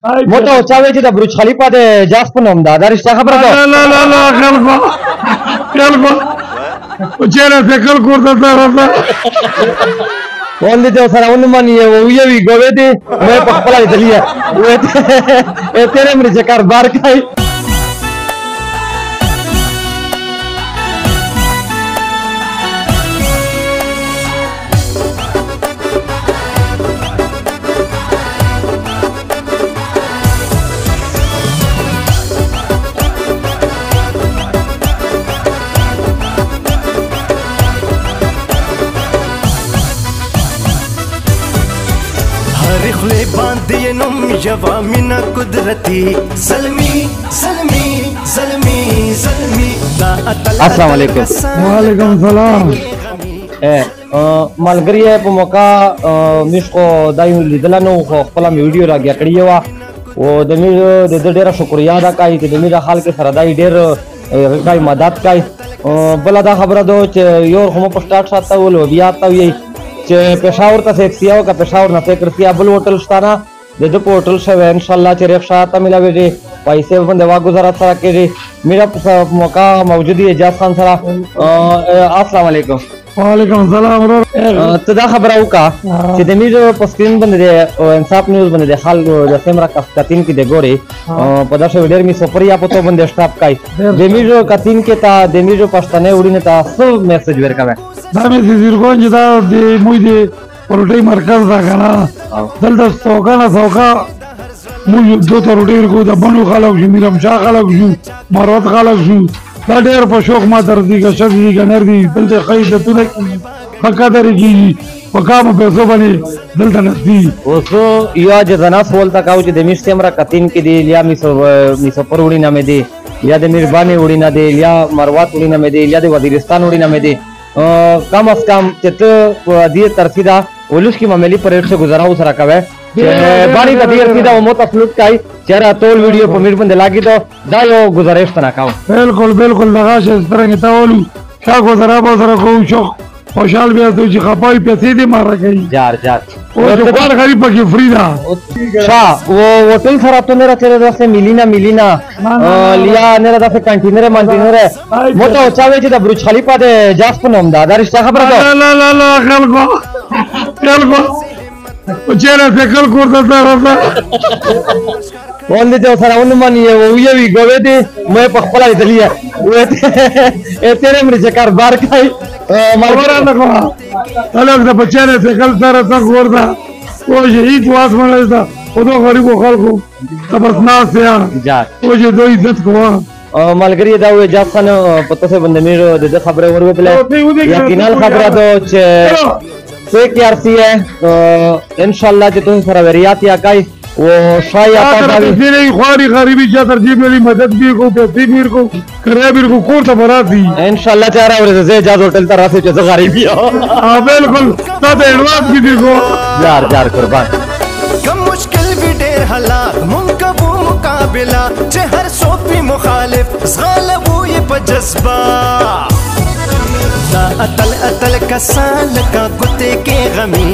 موته او چا وی چې د برج خلیفه د جاس په نوم دا رښتیا خبره ده؟ لا لا لا خلکو چېرې فکر کوته راځه ولې ته سره ونمانی یو یوي ګوې دي مې په خپل لیدلې وې تیرې مې چې کاروبار کوي خلی باندې نوم یوا مینا قدرتی زلمی زلمی زلمی زلمی دا السلام علیکم. وعلیکم السلام. ملګری په موقع مش کو دایو لیدل نو خپل ویډیو راګیا کړی و او د مې د ډیره شکریا ادا کوي چې د مې د حال کې سره دای ډیر غوښتای مدد کوي بل دا خبره ده چې یو هم په سٹارټ ساته ول بیا تا وی چې پېښور ته سیکسیا او کا پېښور نه فکر سیا بل هوټل شتانه د دې په هوټل شوه ان شاء الله چې رخصه ته ملاويږي پیسې باندې واګزارات سره کېږي میرا موقع موجودي اجازه خان سره السلام علیکم. وعلیکم السلام. ته دا خبره وکړه چې د میرو په سکرین باندې او انصاف نیوز باندې حال د سیمرا کاتین کې د ګوري په داسې ډېر می سفریا په تو باندې سٹاپ کوي د میرو کاتین کې تا د میرو پښتنه وړینه تاسو میسج ورکوي دا مې زیرګون چې دا د موږ د پروټي مرکز دا کنه دلته سوکا موږ دوه روټي ورکو د بنو خلک شو میرم شاه خلک شو مروت خلک شو دا ډېر په شوق ما تر دې کې شذي کنر دي دلته خیدتونه فقدر کیږي وکامو پیسو باندې دلته نسي اوسو یا جنا سوال تا کاو چې د میش سیمرا کاتین کې دی یا می سفر وړي نامې دی یا د مهرباني وړي نه دی یا مروت وړي نامې دی یا د وزیرستان وړي نامې دی کم از کم چې ته دې ترفیدا ولوس کی معاملې پرېټ سے گزاراو سره کوي باندې د دې ترفیدا مو تفلوت کوي چېرې ټول ویډیو په میر باندې لاګي دا یو گزارش تنا کاو بالکل دغه څنګه تاولو شا گزارا به سره کوم شو خوشحال بیا ته چې خپای پیسې دې مار کوي جار او څوار غریب پکې فریدا شا و هوټل سره ته نه راځي راځي میلینا لیا نه راځي کانټینر مانټینر موته او چا وی چې د برج خلیفه د جاس په نوم دا رښتیا خبره ده؟ لا خلکو چېرې فکر کوته راځه ولې ته سره ونمانی یو یوي ګوې دي مې په خپل لیدلې وې تیرې مې چې کاروبار کوي خبره نه کوه هلک د بچیانو فکر سره څنګه ورته او شهید واسمنه ده خدا غریبو خلکو تبسناس یا او چې دوی عزت کوه ملګری دا وې جاس خان په تاسو باندې مې د خبره ورغله یقینا خبره ده چې څوک یارسي ہے ان شاء الله چې تاسو سره وریات یا کوي او شاید تاسو دې خواري غریبي چې ترجیح ملي مدد به کو پیسې به کو کرابیر کو کور ته براتي ان شاء الله چاره ورته زه اجازه هوټل ته راځي چې زه غریبي بالکل تاسو ایڈوانس کې دې کو جار قربان کم مشکل بھی ډېر حالات مونږ کو مقابله چې هر څوک به مخالف زغلبو یې په جذبه اتل کسان لکا کتے کے غمی